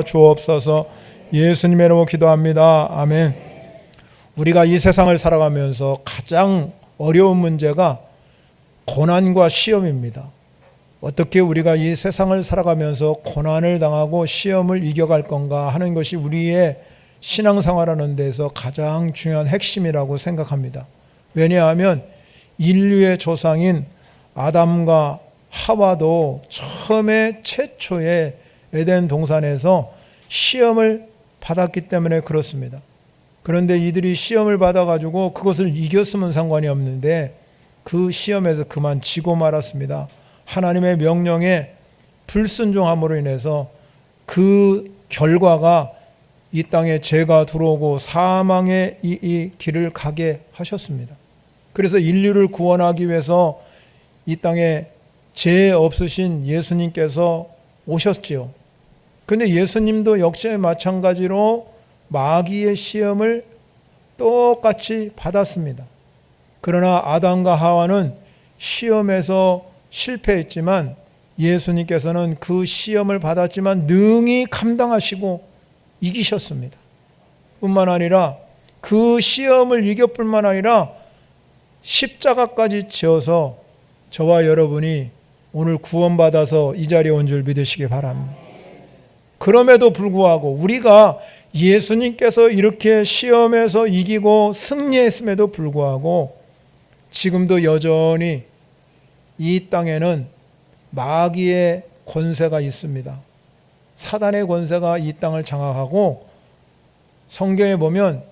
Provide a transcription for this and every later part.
주옵소서. 예수님의 이름으로 기도합니다. 아멘. 우리가 이 세상을 살아가면서 가장 어려운 문제가 고난과 시험입니다. 어떻게 우리가 이 세상을 살아가면서 고난을 당하고 시험을 이겨갈 건가 하는 것이 우리의 신앙생활하는 데서 가장 중요한 핵심이라고 생각합니다. 왜냐하면 인류의 조상인 아담과 하와도 처음에 최초의 에덴 동산에서 시험을 받았기 때문에 그렇습니다. 그런데 이들이 시험을 받아가지고 그것을 이겼으면 상관이 없는데 그 시험에서 그만 지고 말았습니다. 하나님의 명령에 불순종함으로 인해서 그 결과가 이 땅에 죄가 들어오고 사망의 이 길을 가게 하셨습니다. 그래서 인류를 구원하기 위해서 이 땅에 죄 없으신 예수님께서 오셨지요. 그런데 예수님도 역시 마찬가지로 마귀의 시험을 똑같이 받았습니다. 그러나 아담과 하와는 시험에서 실패했지만 예수님께서는 그 시험을 받았지만 능히 감당하시고 이기셨습니다. 뿐만 아니라 그 시험을 이길 뿐만 아니라 십자가까지 지어서 저와 여러분이 오늘 구원받아서 이 자리에 온 줄 믿으시기 바랍니다. 그럼에도 불구하고 우리가 예수님께서 이렇게 시험에서 이기고 승리했음에도 불구하고 지금도 여전히 이 땅에는 마귀의 권세가 있습니다. 사단의 권세가 이 땅을 장악하고 성경에 보면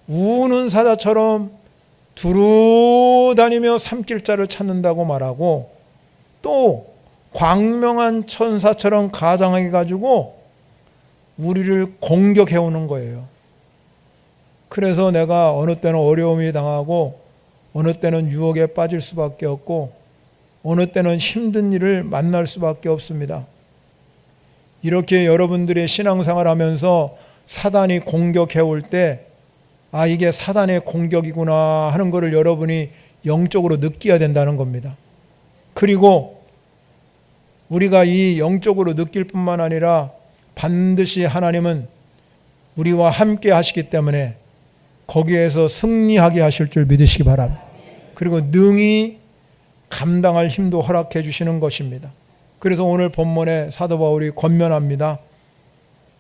우는 사자처럼 두루 다니며 삼킬자를 찾는다고 말하고 또 광명한 천사처럼 가장해 가지고 우리를 공격해 오는 거예요. 그래서 내가 어느 때는 어려움이 당하고 어느 때는 유혹에 빠질 수밖에 없고 어느 때는 힘든 일을 만날 수밖에 없습니다. 이렇게 여러분들의 신앙생활 하면서 사단이 공격해 올 때 이게 사단의 공격이구나 하는 것을 여러분이 영적으로 느껴야 된다는 겁니다. 그리고 우리가 이 영적으로 느낄 뿐만 아니라 반드시 하나님은 우리와 함께 하시기 때문에 거기에서 승리하게 하실 줄 믿으시기 바랍니다. 그리고 능히 감당할 힘도 허락해 주시는 것입니다. 그래서 오늘 본문에 사도 바울이 권면합니다.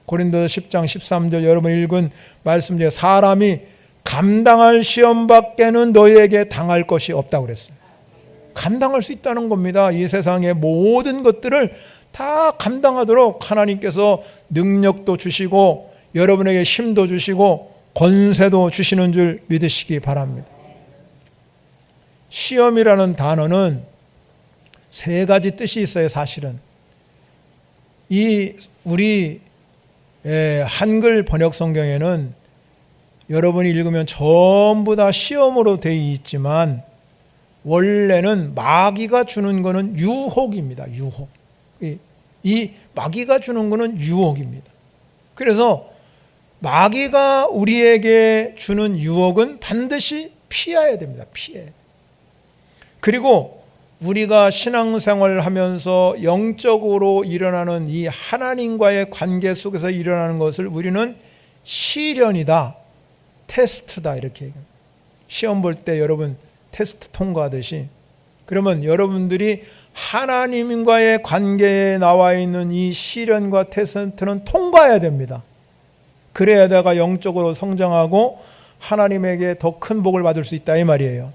고린도서 10장 13절 여러분 읽은 말씀 중에 사람이 감당할 시험밖에는 너희에게 당할 것이 없다고 그랬어요. 감당할 수 있다는 겁니다. 이 세상의 모든 것들을 다 감당하도록 하나님께서 능력도 주시고 여러분에게 힘도 주시고 권세도 주시는 줄 믿으시기 바랍니다. 시험이라는 단어는 세 가지 뜻이 있어요. 사실은 이 우리 한글 번역 성경에는 여러분이 읽으면 전부 다 시험으로 되어 있지만 원래는 마귀가 주는 것은 유혹입니다. 유혹. 이 마귀가 주는 것은 유혹입니다. 그래서 마귀가 우리에게 주는 유혹은 반드시 피해야 됩니다. 피해. 그리고 우리가 신앙생활을 하면서 영적으로 일어나는 이 하나님과의 관계 속에서 일어나는 것을 우리는 시련이다, 테스트다 이렇게 얘기합니다. 시험 볼 때 여러분 테스트 통과하듯이 그러면 여러분들이 하나님과의 관계에 나와 있는 이 시련과 테스트는 통과해야 됩니다. 그래야 내가 영적으로 성장하고 하나님에게 더 큰 복을 받을 수 있다 이 말이에요.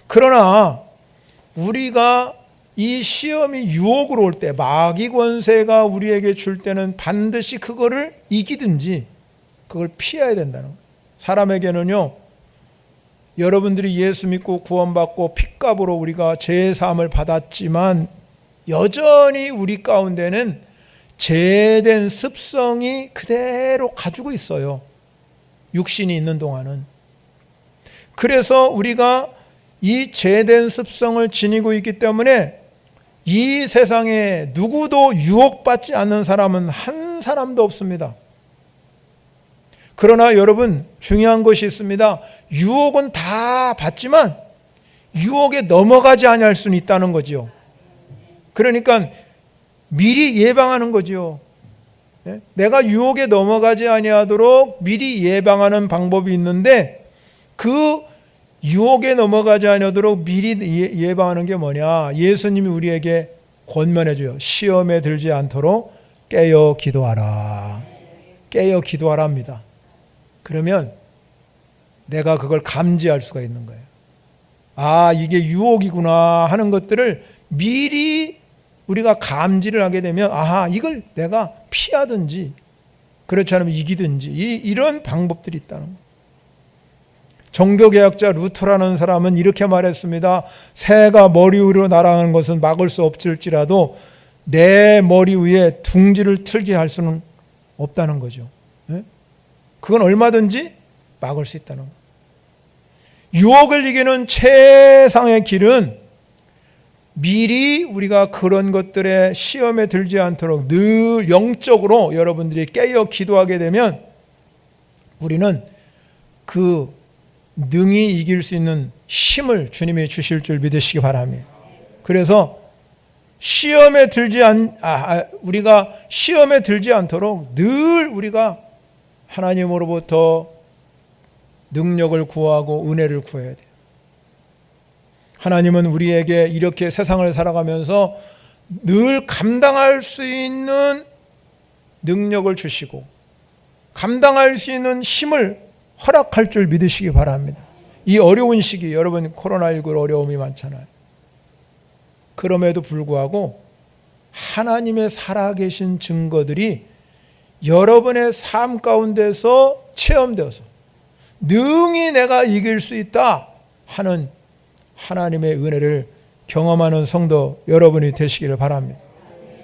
그러나 우리가 이 시험이 유혹으로 올 때 마귀 권세가 우리에게 줄 때는 반드시 그거를 이기든지 그걸 피해야 된다는 거예요. 사람에게는요, 여러분들이 예수 믿고 구원받고 핏값으로 우리가 죄사함을 받았지만 여전히 우리 가운데는 죄된 습성이 그대로 가지고 있어요. 육신이 있는 동안은. 그래서 우리가 이 죄된 습성을 지니고 있기 때문에 이 세상에 누구도 유혹받지 않는 사람은 한 사람도 없습니다. 그러나 여러분 중요한 것이 있습니다. 유혹은 다 받지만 유혹에 넘어가지 아니할 수는 있다는 거죠. 그러니까 미리 예방하는 거죠. 내가 유혹에 넘어가지 아니하도록 미리 예방하는 방법이 있는데, 그 유혹에 넘어가지 아니하도록 미리 예방하는 게 뭐냐? 예수님이 우리에게 권면해 줘요. 시험에 들지 않도록 깨어 기도하라. 깨어 기도하랍니다. 그러면 내가 그걸 감지할 수가 있는 거예요. 아, 이게 유혹이구나 하는 것들을 미리 우리가 감지를 하게 되면, 아하, 이걸 내가 피하든지 그렇지 않으면 이기든지 이런 방법들이 있다는 거예요. 종교개혁자 루터라는 사람은 이렇게 말했습니다. 새가 머리 위로 날아가는 것은 막을 수 없을지라도 내 머리 위에 둥지를 틀게 할 수는 없다는 거죠. 그건 얼마든지 막을 수 있다는 거예요. 유혹을 이기는 최상의 길은 미리 우리가 그런 것들에 시험에 들지 않도록 늘 영적으로 여러분들이 깨어 기도하게 되면 우리는 그 능히 이길 수 있는 힘을 주님이 주실 줄 믿으시기 바랍니다. 그래서 우리가 시험에 들지 않도록 늘 우리가 하나님으로부터 능력을 구하고 은혜를 구해야 돼요. 하나님은 우리에게 이렇게 세상을 살아가면서 늘 감당할 수 있는 능력을 주시고 감당할 수 있는 힘을 허락할 줄 믿으시기 바랍니다. 이 어려운 시기, 여러분 코로나19 어려움이 많잖아요. 그럼에도 불구하고 하나님의 살아계신 증거들이 여러분의 삶 가운데서 체험되어서 능히 내가 이길 수 있다 하는 하나님의 은혜를 경험하는 성도 여러분이 되시기를 바랍니다.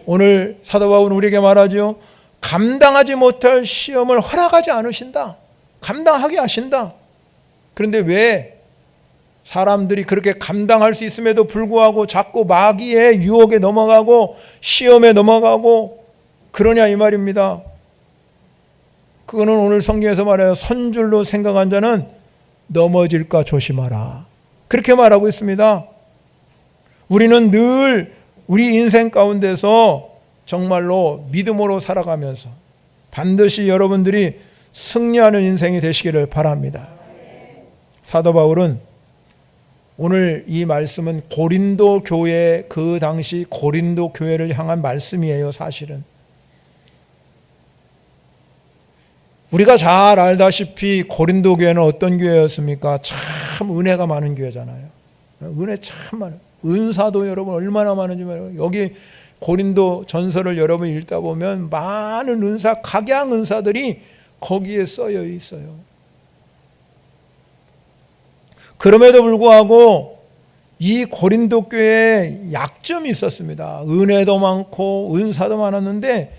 오늘 사도 바울은 우리에게 말하죠. 감당하지 못할 시험을 허락하지 않으신다. 감당하게 하신다. 그런데 왜 사람들이 그렇게 감당할 수 있음에도 불구하고 자꾸 마귀의 유혹에 넘어가고 시험에 넘어가고 그러냐 이 말입니다. 그거는 오늘 성경에서 말해요. 선줄로 생각한 자는 넘어질까 조심하라. 그렇게 말하고 있습니다. 우리는 늘 우리 인생 가운데서 정말로 믿음으로 살아가면서 반드시 여러분들이 승리하는 인생이 되시기를 바랍니다. 사도 바울은 오늘 이 말씀은 고린도 교회, 그 당시 고린도 교회를 향한 말씀이에요. 사실은 우리가 잘 알다시피 고린도 교회는 어떤 교회였습니까? 참 은혜가 많은 교회잖아요. 은혜 참 많아요. 은사도 여러분 얼마나 많은지 말이에요. 여기 고린도 전서를 여러분 읽다 보면 많은 은사, 각양 은사들이 거기에 써여 있어요. 그럼에도 불구하고 이 고린도 교회에 약점이 있었습니다. 은혜도 많고 은사도 많았는데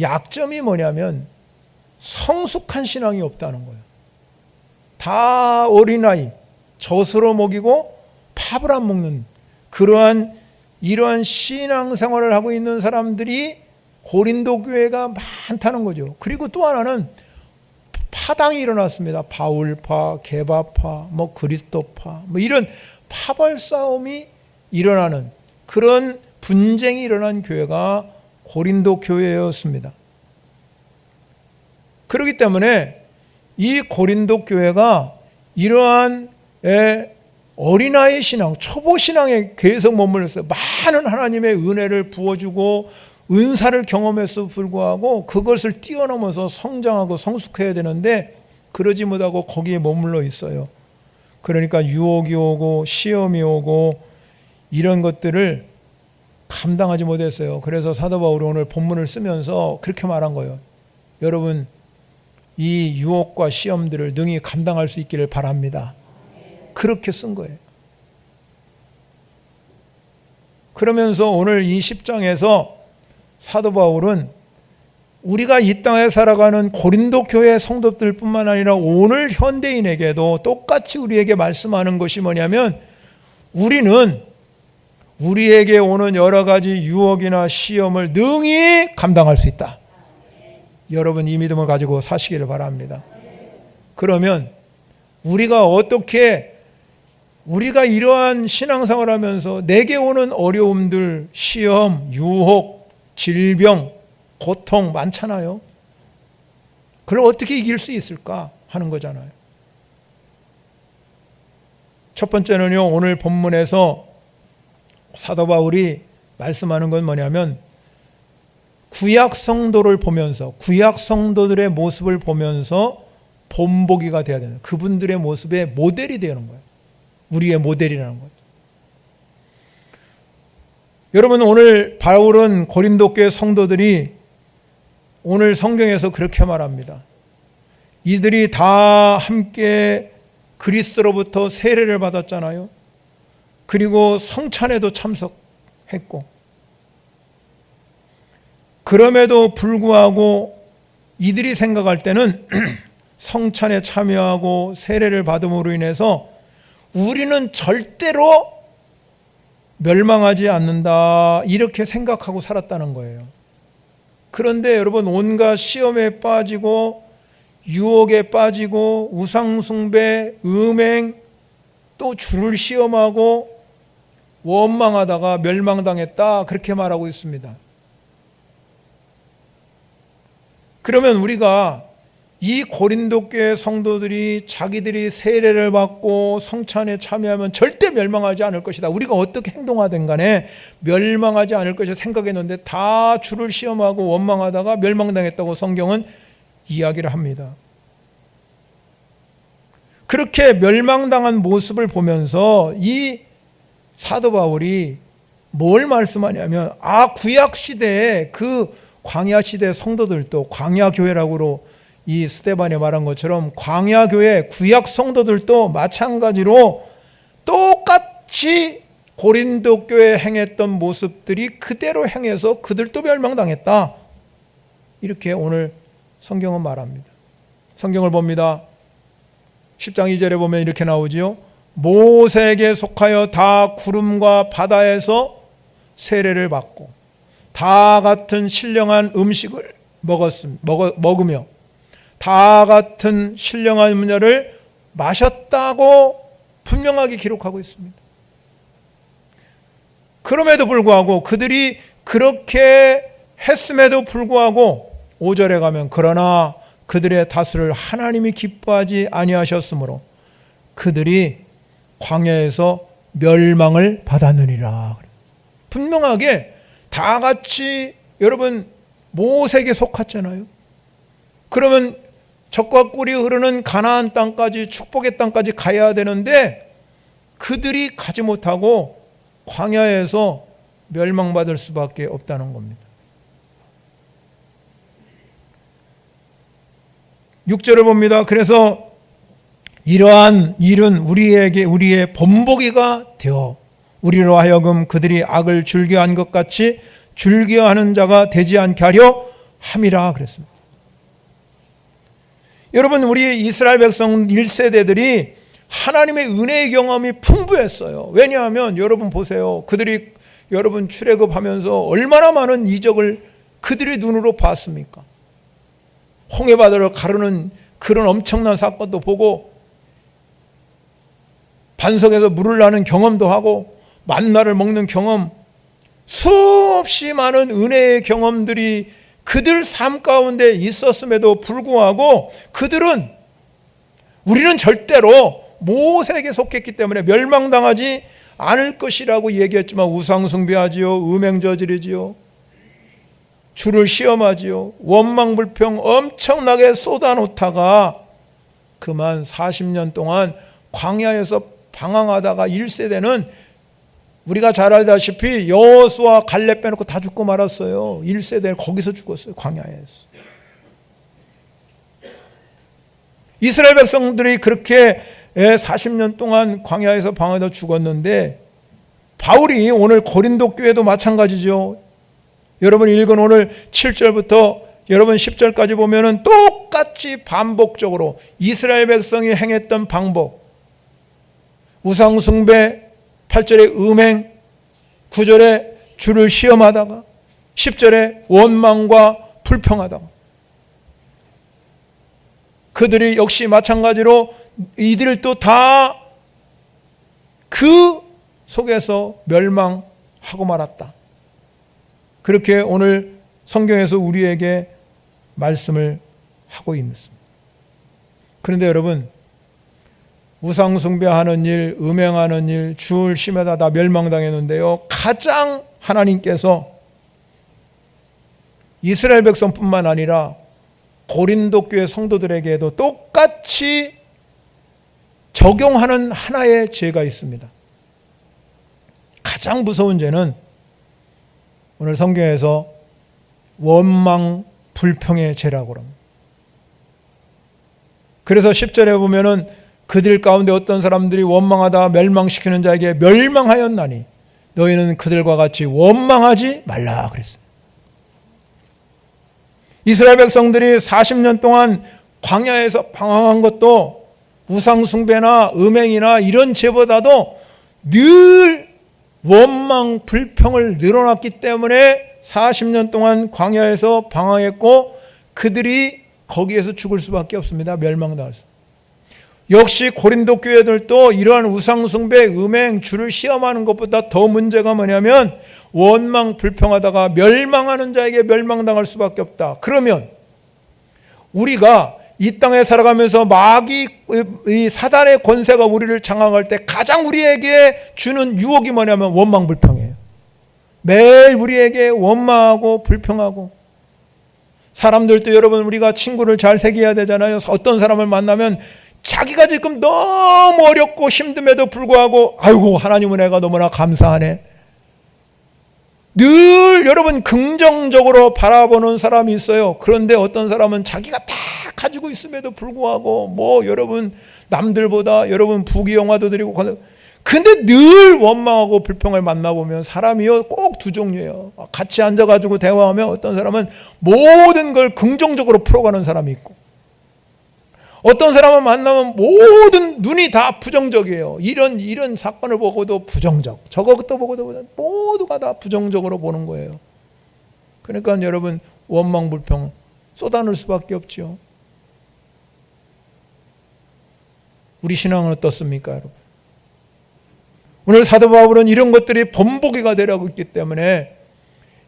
약점이 뭐냐면 성숙한 신앙이 없다는 거예요. 다 어린아이, 젖으로 먹이고 밥을 안 먹는 이러한 신앙생활을 하고 있는 사람들이 고린도 교회가 많다는 거죠. 그리고 또 하나는 파당이 일어났습니다. 바울파, 게바파, 그리스도파, 이런 파벌 싸움이 일어나는 그런 분쟁이 일어난 교회가 고린도 교회였습니다. 그렇기 때문에 이 고린도 교회가 이러한 어린아이 신앙, 초보 신앙에 계속 머물렀어요. 많은 하나님의 은혜를 부어주고 은사를 경험했음에도 불구하고 그것을 뛰어넘어서 성장하고 성숙해야 되는데 그러지 못하고 거기에 머물러 있어요. 그러니까 유혹이 오고 시험이 오고 이런 것들을 감당하지 못했어요. 그래서 사도 바울이 오늘 본문을 쓰면서 그렇게 말한 거예요. 여러분, 이 유혹과 시험들을 능히 감당할 수 있기를 바랍니다. 그렇게 쓴 거예요. 그러면서 오늘 이 10장에서 사도 바울은 우리가 이 땅에 살아가는 고린도 교회 성도들뿐만 아니라 오늘 현대인에게도 똑같이 우리에게 말씀하는 것이 뭐냐면 우리는 우리에게 오는 여러 가지 유혹이나 시험을 능히 감당할 수 있다. 여러분 이 믿음을 가지고 사시기를 바랍니다. 그러면 우리가 이러한 신앙생활을 하면서 내게 오는 어려움들, 시험, 유혹, 질병, 고통 많잖아요. 그걸 어떻게 이길 수 있을까 하는 거잖아요. 첫 번째는요, 오늘 본문에서 사도 바울이 말씀하는 건 뭐냐면 구약 성도를 보면서, 구약 성도들의 모습을 보면서 본보기가 되어야 되는, 그분들의 모습의 모델이 되는 거예요. 우리의 모델이라는 거죠. 여러분, 오늘 바울은 고린도 교회 성도들이 오늘 성경에서 그렇게 말합니다. 이들이 다 함께 그리스도로부터 세례를 받았잖아요. 그리고 성찬에도 참석했고, 그럼에도 불구하고 이들이 생각할 때는 성찬에 참여하고 세례를 받음으로 인해서 우리는 절대로 멸망하지 않는다, 이렇게 생각하고 살았다는 거예요. 그런데 여러분, 온갖 시험에 빠지고 유혹에 빠지고 우상숭배, 음행, 또 주를 시험하고 원망하다가 멸망당했다, 그렇게 말하고 있습니다. 그러면 우리가 이 고린도 교회 성도들이 자기들이 세례를 받고 성찬에 참여하면 절대 멸망하지 않을 것이다, 우리가 어떻게 행동하든 간에 멸망하지 않을 것이라 생각했는데 다 주를 시험하고 원망하다가 멸망당했다고 성경은 이야기를 합니다. 그렇게 멸망당한 모습을 보면서 이 사도 바울이 뭘 말씀하냐면, 구약 시대에 그 광야 시대 성도들도, 광야 교회라고 이 스데반이 말한 것처럼 광야 교회 구약 성도들도 마찬가지로 똑같이 고린도 교회에 행했던 모습들이 그대로 행해서 그들도 멸망당했다, 이렇게 오늘 성경은 말합니다. 성경을 봅니다. 10장 2절에 보면 이렇게 나오지요. 모세에게 속하여 다 구름과 바다에서 세례를 받고 다 같은 신령한 음식을 먹으며 다 같은 신령한 음료를 마셨다고 분명하게 기록하고 있습니다. 그럼에도 불구하고 그들이 그렇게 했음에도 불구하고 5절에 가면 그러나 그들의 다수를 하나님이 기뻐하지 아니하셨으므로 그들이 광야에서 멸망을 받았느니라. 분명하게 다 같이, 여러분, 모세에게 속았잖아요. 그러면 젖과 꿀이 흐르는 가나안 땅까지, 축복의 땅까지 가야 되는데 그들이 가지 못하고 광야에서 멸망받을 수밖에 없다는 겁니다. 6절을 봅니다. 그래서 이러한 일은 우리의 본보기가 되어 우리로 하여금 그들이 악을 즐겨한 것 같이 즐겨하는 자가 되지 않게 하려 함이라 그랬습니다. 여러분, 우리 이스라엘 백성 1세대들이 하나님의 은혜의 경험이 풍부했어요. 왜냐하면 여러분 보세요. 그들이 여러분 출애굽하면서 얼마나 많은 이적을 그들의 눈으로 봤습니까? 홍해바다를 가르는 그런 엄청난 사건도 보고 반석에서 물을 나는 경험도 하고 만나를 먹는 경험, 수없이 많은 은혜의 경험들이 그들 삶 가운데 있었음에도 불구하고 그들은 우리는 절대로 모세에게 속했기 때문에 멸망당하지 않을 것이라고 얘기했지만 우상숭배하지요, 음행 저지르지요, 주를 시험하지요, 원망불평 엄청나게 쏟아놓다가 그만 40년 동안 광야에서 방황하다가 1세대는 우리가 잘 알다시피 여호수아 갈렙 빼놓고 다 죽고 말았어요. 1세대는 거기서 죽었어요. 광야에서. 이스라엘 백성들이 그렇게 40년 동안 광야에서 방황하다 죽었는데 바울이 오늘 고린도 교회도 마찬가지죠. 여러분 읽은 오늘 7절부터 여러분 10절까지 보면은 똑같이 반복적으로 이스라엘 백성이 행했던 방법, 우상숭배, 8절에 음행, 9절에 주를 시험하다가 10절에 원망과 불평하다가, 그들이 역시 마찬가지로 이들도 다 그 속에서 멸망하고 말았다. 그렇게 오늘 성경에서 우리에게 말씀을 하고 있습니다. 그런데 여러분, 우상 숭배하는 일, 음행하는 일, 주를 심에다 다 멸망당했는데요, 가장 하나님께서 이스라엘 백성뿐만 아니라 고린도 교회 성도들에게도 똑같이 적용하는 하나의 죄가 있습니다. 가장 무서운 죄는 오늘 성경에서 원망 불평의 죄라고 합니다. 그래서 10절에 보면은 그들 가운데 어떤 사람들이 원망하다 멸망시키는 자에게 멸망하였나니 너희는 그들과 같이 원망하지 말라 그랬어요. 이스라엘 백성들이 40년 동안 광야에서 방황한 것도 우상 숭배나 음행이나 이런 죄보다도 늘 원망 불평을 늘어났기 때문에 40년 동안 광야에서 방황했고 그들이 거기에서 죽을 수밖에 없습니다. 멸망당했어요. 역시 고린도 교회들도 이러한 우상 숭배, 음행, 주를 시험하는 것보다 더 문제가 뭐냐면 원망 불평하다가 멸망하는 자에게 멸망당할 수밖에 없다. 그러면 우리가 이 땅에 살아가면서 마귀, 이 사단의 권세가 우리를 장악할 때 가장 우리에게 주는 유혹이 뭐냐면 원망 불평이에요. 매일 우리에게 원망하고 불평하고, 사람들도 여러분 우리가 친구를 잘 새겨야 되잖아요. 어떤 사람을 만나면 자기가 지금 너무 어렵고 힘듦에도 불구하고 아이고 하나님 은혜가 너무나 감사하네, 늘 여러분 긍정적으로 바라보는 사람이 있어요. 그런데 어떤 사람은 자기가 다 가지고 있음에도 불구하고 뭐 여러분 남들보다 여러분 부귀영화도 드리고, 근데 늘 원망하고 불평을 만나보면 사람이요 꼭 두 종류예요. 같이 앉아가지고 대화하면 어떤 사람은 모든 걸 긍정적으로 풀어가는 사람이 있고, 어떤 사람을 만나면 모든 눈이 다 부정적이에요. 이런 사건을 보고도 부정적, 저것도 보고도 모두가 다 부정적으로 보는 거예요. 그러니까 여러분 원망 불평 쏟아낼 수밖에 없죠. 우리 신앙은 어떻습니까, 여러분? 오늘 사도 바울은 이런 것들이 본보기가 되라고 있기 때문에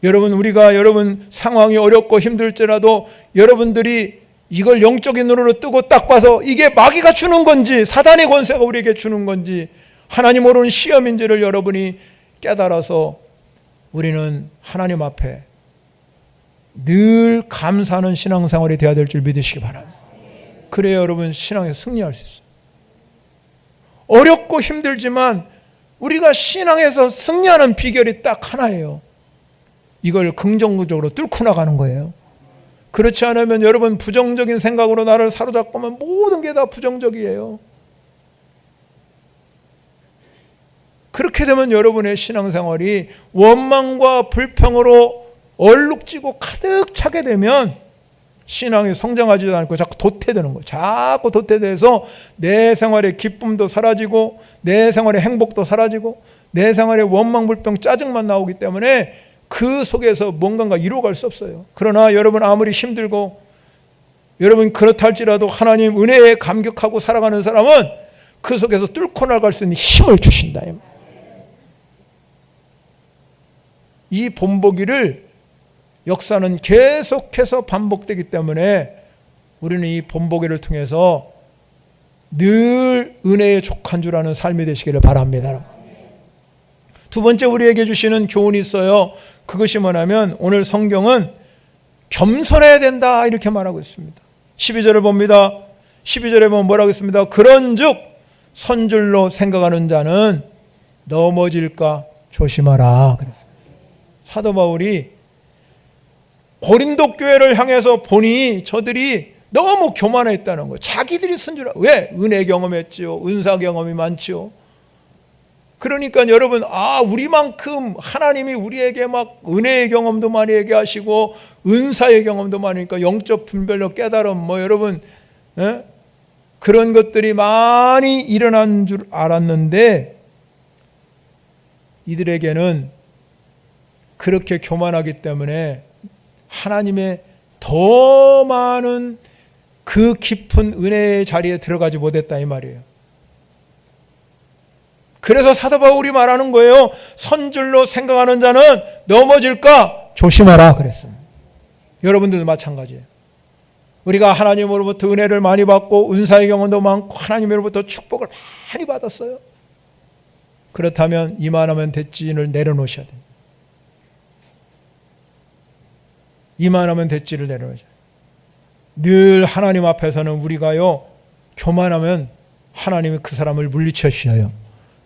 여러분, 우리가 여러분 상황이 어렵고 힘들지라도 여러분들이 이걸 영적인 눈으로 뜨고 딱 봐서 이게 마귀가 주는 건지 사단의 권세가 우리에게 주는 건지 하나님 모르는 시험인지를 여러분이 깨달아서 우리는 하나님 앞에 늘 감사하는 신앙생활이 되어야 될 줄 믿으시기 바랍니다. 그래야 여러분 신앙에 승리할 수 있어요. 어렵고 힘들지만 우리가 신앙에서 승리하는 비결이 딱 하나예요. 이걸 긍정적으로 뚫고 나가는 거예요. 그렇지 않으면 여러분 부정적인 생각으로 나를 사로잡고면 모든 게 다 부정적이에요. 그렇게 되면 여러분의 신앙생활이 원망과 불평으로 얼룩지고 가득 차게 되면 신앙이 성장하지도 않고 자꾸 도태되는 거예요. 자꾸 도태돼서 내 생활의 기쁨도 사라지고 내 생활의 행복도 사라지고 내 생활의 원망, 불평, 짜증만 나오기 때문에 그 속에서 뭔가가 이루어갈 수 없어요. 그러나 여러분 아무리 힘들고 여러분 그렇다 할지라도 하나님 은혜에 감격하고 살아가는 사람은 그 속에서 뚫고 나갈 수 있는 힘을 주신다. 이 본보기를 역사는 계속해서 반복되기 때문에 우리는 이 본보기를 통해서 늘 은혜에 족한 줄 아는 삶이 되시기를 바랍니다. 두 번째 우리에게 주시는 교훈이 있어요. 그것이 뭐냐면 오늘 성경은 겸손해야 된다 이렇게 말하고 있습니다. 12절을 봅니다. 12절에 보면 뭐라고 했습니다. 그런즉 선줄로 생각하는 자는 넘어질까 조심하라 그랬어요. 사도 바울이 고린도 교회를 향해서 보니 저들이 너무 교만했다는 거예요. 자기들이 선줄, 왜? 은혜 경험했지요. 은사 경험이 많지요. 그러니까 여러분, 우리만큼 하나님이 우리에게 막 은혜의 경험도 많이 얘기하시고 은사의 경험도 많으니까 영적 분별력 깨달음 여러분 그런 것들이 많이 일어난 줄 알았는데 이들에게는 그렇게 교만하기 때문에 하나님의 더 많은 그 깊은 은혜의 자리에 들어가지 못했다 이 말이에요. 그래서 사도 바울이 말하는 거예요. 선줄로 생각하는 자는 넘어질까 조심하라 그랬습니다. 여러분들도 마찬가지예요. 우리가 하나님으로부터 은혜를 많이 받고 은사의 경험도 많고 하나님으로부터 축복을 많이 받았어요. 그렇다면 이만하면 됐지를 내려놓으셔야 됩니다. 이만하면 됐지를 내려놓으셔야 돼요. 늘 하나님 앞에서는 우리가요, 교만하면 하나님이 그 사람을 물리쳐 주셔요.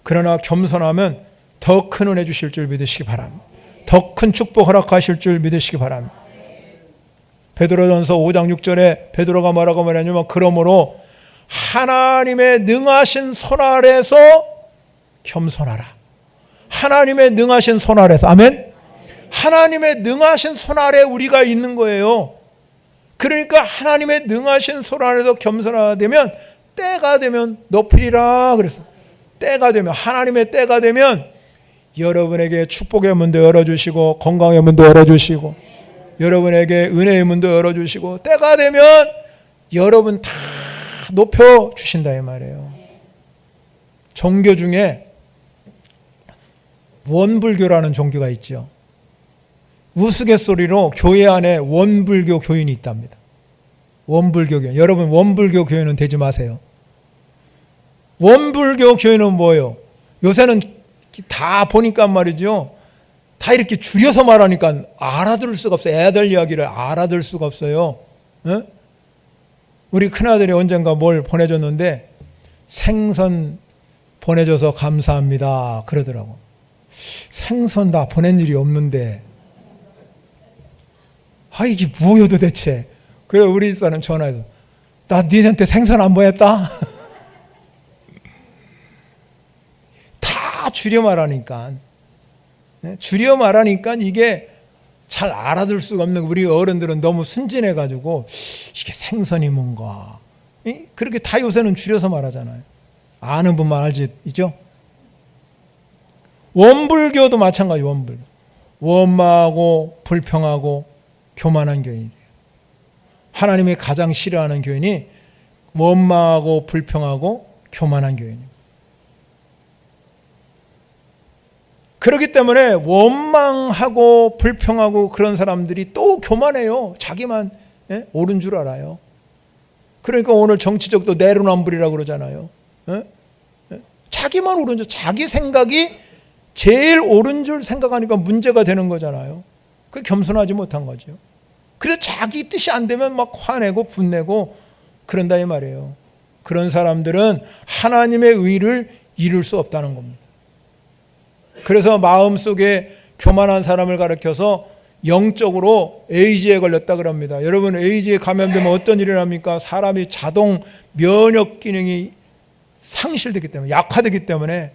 그러나 겸손하면 더 큰 은혜 주실 줄 믿으시기 바랍니다. 더 큰 축복 허락하실 줄 믿으시기 바랍니다. 베드로전서 5장 6절에 베드로가 뭐라고 말하냐면, 그러므로 하나님의 능하신 손 아래서 겸손하라. 하나님의 능하신 손 아래서. 아멘. 하나님의 능하신 손 아래 우리가 있는 거예요. 그러니까 하나님의 능하신 손 아래서 겸손하게 되면, 때가 되면 높이리라 그랬어요. 때가 되면, 하나님의 때가 되면 여러분에게 축복의 문도 열어주시고 건강의 문도 열어주시고 여러분에게 은혜의 문도 열어주시고, 때가 되면 여러분 다 높여주신다 이 말이에요. 종교 중에 원불교라는 종교가 있죠. 우스갯소리로 교회 안에 원불교 교인이 있답니다. 원불교 교인. 여러분 원불교 교인은 되지 마세요. 원불교 교인은 뭐예요? 요새는 다 보니까 말이죠, 다 이렇게 줄여서 말하니까 알아들을 수가 없어요. 애들 이야기를 알아들을 수가 없어요. 에? 우리 큰아들이 언젠가 뭘 보내줬는데, 생선 보내줘서 감사합니다 그러더라고. 생선 다 보낸 일이 없는데, 이게 뭐요 도대체. 그래서 우리 집사람 전화해서, 나 니한테 생선 안 보냈다? 다 줄여 말하니까, 줄여 말하니까 이게 잘 알아들 수가 없는, 우리 어른들은 너무 순진해가지고 이게 생선이 뭔가, 그렇게 다 요새는 줄여서 말하잖아요. 아는 분만 알지죠? 원불교도 마찬가지. 원불교, 원망하고 불평하고 교만한 교인이에요. 하나님이 가장 싫어하는 교인이 원망하고 불평하고 교만한 교인입니다. 그렇기 때문에 원망하고 불평하고 그런 사람들이 또 교만해요. 자기만 옳은 줄 알아요. 그러니까 오늘 정치적도 내로남불이라고 그러잖아요. 자기만 옳은 줄, 자기 생각이 제일 옳은 줄 생각하니까 문제가 되는 거잖아요. 그 겸손하지 못한 거죠. 그래서 자기 뜻이 안 되면 막 화내고 분내고 그런다 이 말이에요. 그런 사람들은 하나님의 의를 이룰 수 없다는 겁니다. 그래서 마음속에 교만한 사람을 가리켜서 영적으로 에이즈에 걸렸다 그럽니다. 여러분, 에이즈에 감염되면 어떤 일이 납니까? 사람이 자동 면역 기능이 상실되기 때문에, 약화되기 때문에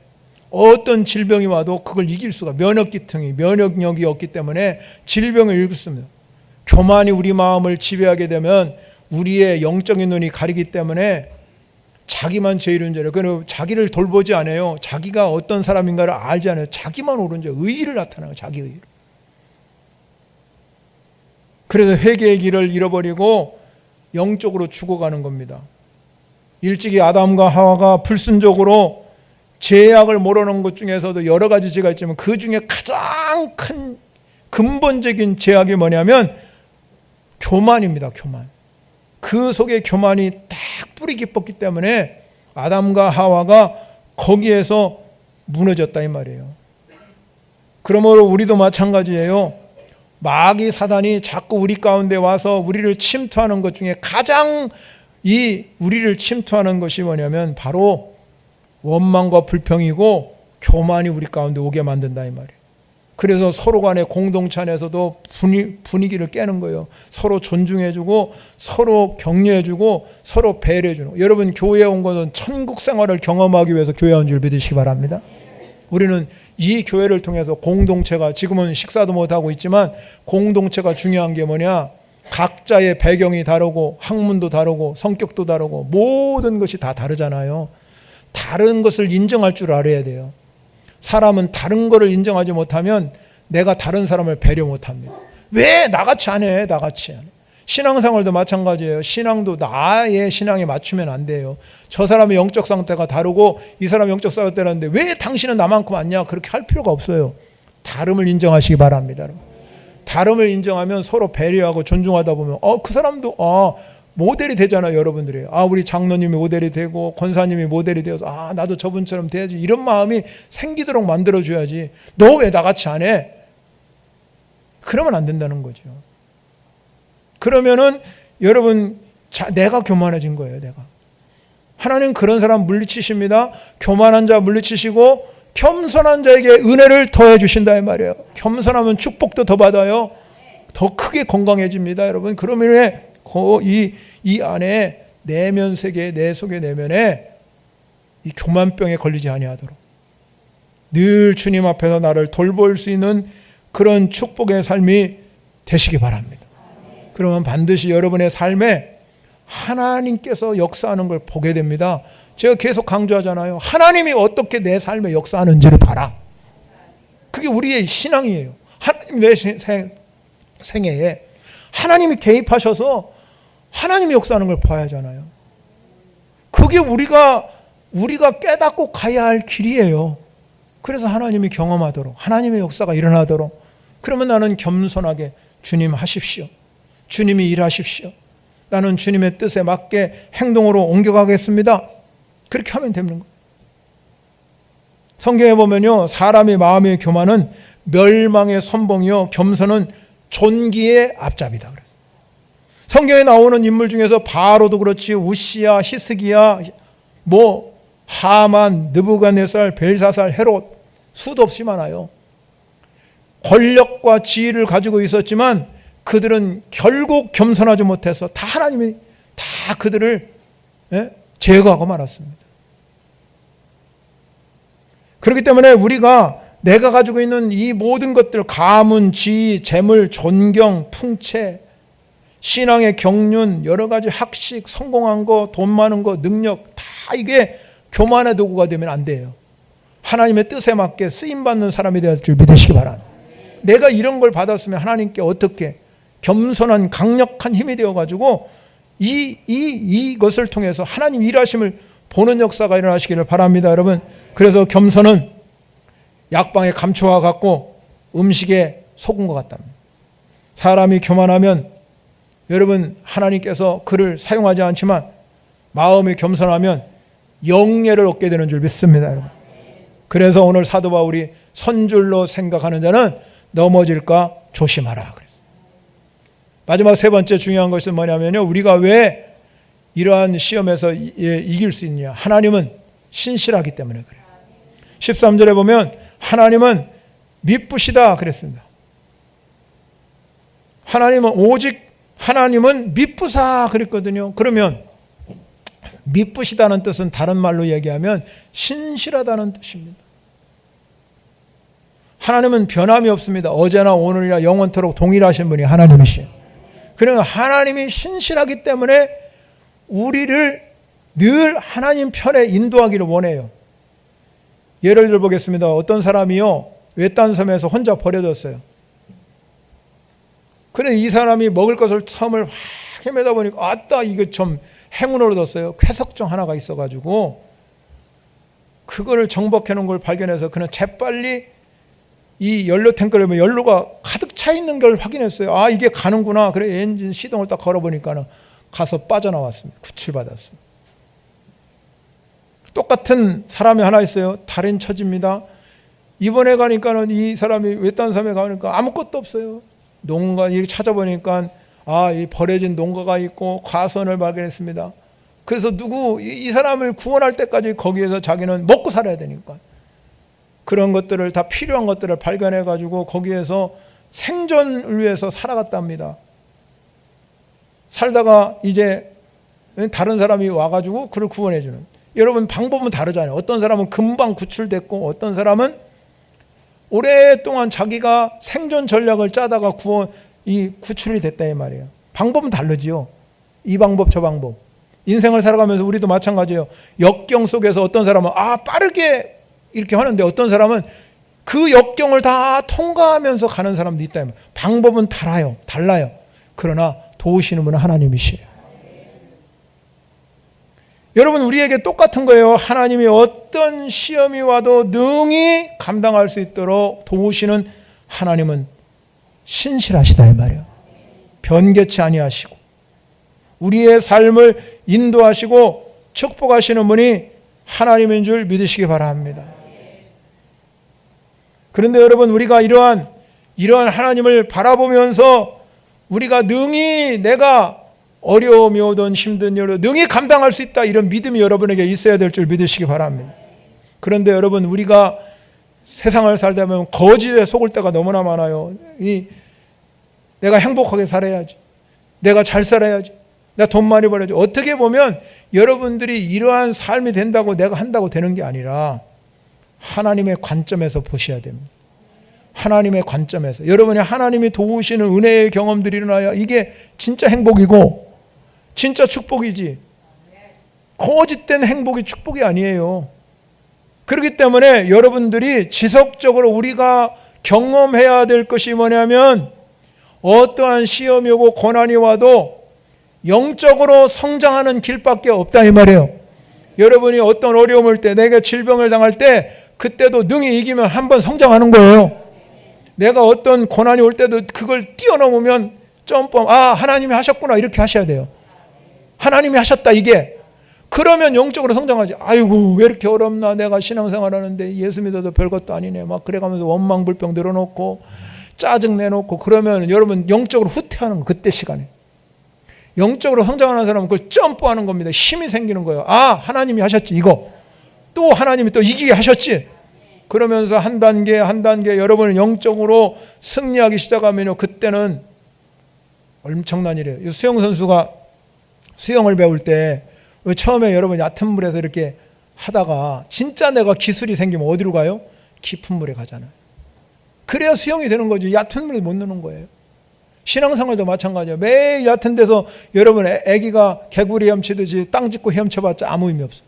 어떤 질병이 와도 그걸 이길 수가, 면역력이 없기 때문에 질병을 이길 수 없습니다. 교만이 우리 마음을 지배하게 되면 우리의 영적인 눈이 가리기 때문에 자기만 제일인 줄 알아요. 그리고 자기를 돌보지 않아요. 자기가 어떤 사람인가를 알지 않아요. 자기만 옳은 줄, 의의를 나타내요. 자기 의의를. 그래서 회개의 길을 잃어버리고 영적으로 죽어가는 겁니다. 일찍이 아담과 하와가 불순종으로 죄악을 몰아넣은 것 중에서도 여러 가지 죄가 있지만, 그 중에 가장 큰 근본적인 죄악이 뭐냐면 교만입니다. 교만. 그 속에 교만이 딱 뿌리 깊었기 때문에 아담과 하와가 거기에서 무너졌다 이 말이에요. 그러므로 우리도 마찬가지예요. 마귀 사단이 자꾸 우리 가운데 와서 우리를 침투하는 것 중에 가장 우리를 침투하는 것이 뭐냐면 바로 원망과 불평이고 교만이 우리 가운데 오게 만든다 이 말이에요. 그래서 서로 간의 공동체 안에서도 분위기를 깨는 거예요. 서로 존중해주고 서로 격려해주고 서로 배려해주는. 여러분, 교회에 온 것은 천국 생활을 경험하기 위해서 교회에 온 줄 믿으시기 바랍니다. 우리는 이 교회를 통해서 공동체가, 지금은 식사도 못하고 있지만 공동체가 중요한 게 뭐냐, 각자의 배경이 다르고 학문도 다르고 성격도 다르고 모든 것이 다 다르잖아요. 다른 것을 인정할 줄 알아야 돼요. 사람은 다른 거를 인정하지 못하면 내가 다른 사람을 배려 못합니다. 왜 나같이 안 해? 나같이 안 해. 신앙생활도 마찬가지예요. 신앙도 나의 신앙에 맞추면 안 돼요. 저 사람의 영적 상태가 다르고 이 사람의 영적 상태가 다른데 왜 당신은 나만큼 아니냐? 그렇게 할 필요가 없어요. 다름을 인정하시기 바랍니다. 다름을 인정하면 서로 배려하고 존중하다 보면 그 사람도 모델이 되잖아요. 여러분들이. 우리 장로님이 모델이 되고 권사님이 모델이 되어서 나도 저분처럼 돼야지, 이런 마음이 생기도록 만들어줘야지. 너 왜 나같이 안 해? 그러면 안 된다는 거죠. 그러면은 여러분, 내가 교만해진 거예요. 내가. 하나님 그런 사람 물리치십니다. 교만한 자 물리치시고 겸손한 자에게 은혜를 더해 주신다 이 말이에요. 겸손하면 축복도 더 받아요. 더 크게 건강해집니다, 여러분. 그러면 이 안에 내면 세계, 내 속의 내면에 이 교만병에 걸리지 아니하도록 늘 주님 앞에서 나를 돌볼 수 있는 그런 축복의 삶이 되시기 바랍니다. 그러면 반드시 여러분의 삶에 하나님께서 역사하는 걸 보게 됩니다. 제가 계속 강조하잖아요. 하나님이 어떻게 내 삶에 역사하는지를 봐라. 그게 우리의 신앙이에요. 하나님 내 생애에 하나님이 개입하셔서 하나님이 역사하는 걸 봐야 하잖아요. 그게 우리가 깨닫고 가야 할 길이에요. 그래서 하나님이 경험하도록, 하나님의 역사가 일어나도록. 그러면 나는 겸손하게 주님 하십시오. 주님이 일하십시오. 나는 주님의 뜻에 맞게 행동으로 옮겨가겠습니다. 그렇게 하면 되는 거예요. 성경에 보면요, 사람의 마음의 교만은 멸망의 선봉이요, 겸손은 존귀의 앞잡이다. 그래서 성경에 나오는 인물 중에서 바로도 그렇지, 우시야, 히스기야, 하만, 느부갓네살, 벨사살, 헤롯, 수도 없이 많아요. 권력과 지위를 가지고 있었지만 그들은 결국 겸손하지 못해서 다 하나님이 다 그들을 제거하고 말았습니다. 그렇기 때문에 우리가 내가 가지고 있는 이 모든 것들, 가문, 지위, 재물, 존경, 풍채, 신앙의 경륜, 여러 가지 학식, 성공한 거, 돈 많은 거, 능력, 다 이게 교만의 도구가 되면 안 돼요. 하나님의 뜻에 맞게 쓰임받는 사람이 될 줄 믿으시기 바랍니다. 내가 이런 걸 받았으면 하나님께 어떻게 겸손한 강력한 힘이 되어가지고 이것을 통해서 하나님 일하심을 보는 역사가 일어나시기를 바랍니다, 여러분. 그래서 겸손은 약방의 감초와 같고 음식에 속은 것 같답니다. 사람이 교만하면 여러분, 하나님께서 그를 사용하지 않지만 마음이 겸손하면 영예를 얻게 되는 줄 믿습니다, 여러분. 그래서 오늘 사도 바울이 선줄로 생각하는 자는 넘어질까 조심하라. 마지막 세 번째 중요한 것은 뭐냐면요, 우리가 왜 이러한 시험에서 이길 수 있느냐. 하나님은 신실하기 때문에 그래요. 13절에 보면 하나님은 미쁘시다 그랬습니다. 하나님은 미쁘사 그랬거든요. 그러면 미쁘시다는 뜻은 다른 말로 얘기하면 신실하다는 뜻입니다. 하나님은 변함이 없습니다. 어제나 오늘이나 영원토록 동일하신 분이 하나님이시에요. 그러면 하나님이 신실하기 때문에 우리를 늘 하나님 편에 인도하기를 원해요. 예를 들어 보겠습니다. 어떤 사람이요, 외딴 섬에서 혼자 버려졌어요. 그래 이 사람이 먹을 것을 섬을 확 헤매다 보니까 이거 좀 행운을 얻었어요. 쾌석정 하나가 있어가지고 그거를 정복해 놓은 걸 발견해서 그는 재빨리 이 연료 탱크를 보면 연료가 가득 차 있는 걸 확인했어요. 이게 가는구나. 그래 엔진 시동을 딱 걸어보니까 가서 빠져나왔습니다. 구출받았습니다. 똑같은 사람이 하나 있어요. 다른 처지입니다. 이번에 가니까는 이 사람이 외딴 섬에 가니까 아무것도 없어요. 농가 이렇게 찾아보니까 이 버려진 농가가 있고 과수원을 발견했습니다. 그래서 이 사람을 구원할 때까지 거기에서 자기는 먹고 살아야 되니까 그런 것들을 다 필요한 것들을 발견해 가지고 거기에서 생존을 위해서 살아갔답니다. 살다가 이제 다른 사람이 와가지고 그를 구원해 주는. 여러분 방법은 다르잖아요. 어떤 사람은 금방 구출됐고 어떤 사람은 오랫동안 자기가 생존 전략을 짜다가 구출이 됐다 이 말이에요. 방법은 다르지요. 이 방법 저 방법. 인생을 살아가면서 우리도 마찬가지예요. 역경 속에서 어떤 사람은 빠르게 이렇게 하는데 어떤 사람은 그 역경을 다 통과하면서 가는 사람도 있다. 방법은 달라요. 그러나 도우시는 분은 하나님이시에요. 여러분 우리에게 똑같은 거예요. 하나님이 어떤 시험이 와도 능히 감당할 수 있도록 도우시는 하나님은 신실하시다 이 말이에요. 변개치 아니하시고 우리의 삶을 인도하시고 축복하시는 분이 하나님인 줄 믿으시기 바랍니다. 그런데 여러분, 우리가 이러한 하나님을 바라보면서 우리가 능히 내가 어려움이 오든 힘든 일을 능히 감당할 수 있다, 이런 믿음이 여러분에게 있어야 될 줄 믿으시기 바랍니다. 그런데 여러분, 우리가 세상을 살다 보면 거짓에 속을 때가 너무나 많아요. 내가 행복하게 살아야지, 내가 잘 살아야지, 내가 돈 많이 벌어야지. 어떻게 보면 여러분들이 이러한 삶이 된다고 내가 한다고 되는 게 아니라 하나님의 관점에서 보셔야 됩니다. 하나님의 관점에서 여러분이 하나님이 도우시는 은혜의 경험들이 일어나야 이게 진짜 행복이고 진짜 축복이지, 거짓된 행복이 축복이 아니에요. 그렇기 때문에 여러분들이 지속적으로 우리가 경험해야 될 것이 뭐냐면, 어떠한 시험이 오고 고난이 와도 영적으로 성장하는 길밖에 없다, 이 말이에요. 여러분이 어떤 어려움 올 때, 내가 질병을 당할 때 그때도 능히 이기면 한번 성장하는 거예요. 내가 어떤 고난이 올 때도 그걸 뛰어넘으면 점프, 하나님이 하셨구나, 이렇게 하셔야 돼요. 하나님이 하셨다, 이게. 그러면 영적으로 성장하지. 아이고, 왜 이렇게 어렵나, 내가 신앙생활 하는데 예수 믿어도 별것도 아니네, 막 그래가면서 원망불평 늘어놓고 짜증 내놓고, 그러면 여러분 영적으로 후퇴하는 거, 그때 시간에. 영적으로 성장하는 사람은 그걸 점프하는 겁니다. 힘이 생기는 거예요. 하나님이 하셨지, 이거. 또 하나님이 또 이기게 하셨지. 그러면서 한 단계 한 단계 여러분은 영적으로 승리하기 시작하면요, 그때는 엄청난 일이에요. 수영 선수가 수영을 배울 때 처음에 여러분 얕은 물에서 이렇게 하다가 진짜 내가 기술이 생기면 어디로 가요? 깊은 물에 가잖아요. 그래야 수영이 되는 거지. 얕은 물에 못 넣는 거예요. 신앙생활도 마찬가지예요. 매일 얕은 데서 여러분 애기가 개구리 헤엄치듯이 땅 짚고 헤엄쳐봤자 아무 의미 없어요.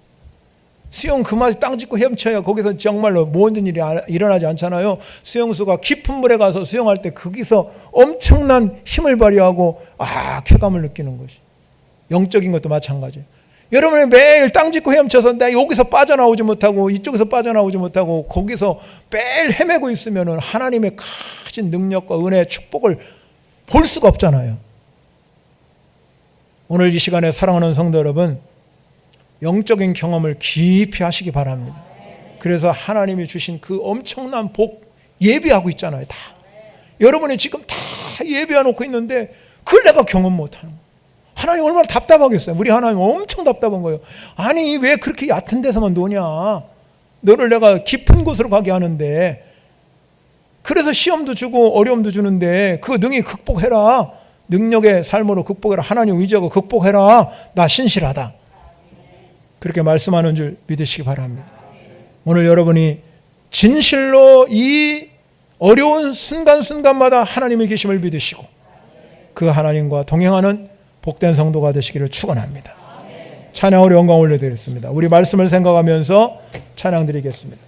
수영 그 맛이 땅 짚고 헤엄쳐야 거기서 정말로 모든 일이 일어나지 않잖아요. 수영수가 깊은 물에 가서 수영할 때 거기서 엄청난 힘을 발휘하고 쾌감을 느끼는 것이. 영적인 것도 마찬가지예요. 여러분이 매일 땅 짚고 헤엄쳐서 내가 여기서 빠져나오지 못하고 이쪽에서 빠져나오지 못하고 거기서 매일 헤매고 있으면 하나님의 크신 능력과 은혜의 축복을 볼 수가 없잖아요. 오늘 이 시간에 사랑하는 성도 여러분, 영적인 경험을 깊이 하시기 바랍니다. 그래서 하나님이 주신 그 엄청난 복 예비하고 있잖아요. 다. 여러분이 지금 다 예비해놓고 있는데 그걸 내가 경험 못하는 거예요. 하나님 얼마나 답답하겠어요. 우리 하나님 엄청 답답한 거예요. 아니, 왜 그렇게 얕은 데서만 노냐. 너를 내가 깊은 곳으로 가게 하는데, 그래서 시험도 주고 어려움도 주는데 그거 능히 극복해라. 능력의 삶으로 극복해라. 하나님 의지하고 극복해라. 나 신실하다. 그렇게 말씀하는 줄 믿으시기 바랍니다. 오늘 여러분이 진실로 이 어려운 순간순간마다 하나님의 계심을 믿으시고 그 하나님과 동행하는 복된 성도가 되시기를 축원합니다. 찬양으로 영광 올려드리겠습니다. 우리 말씀을 생각하면서 찬양 드리겠습니다.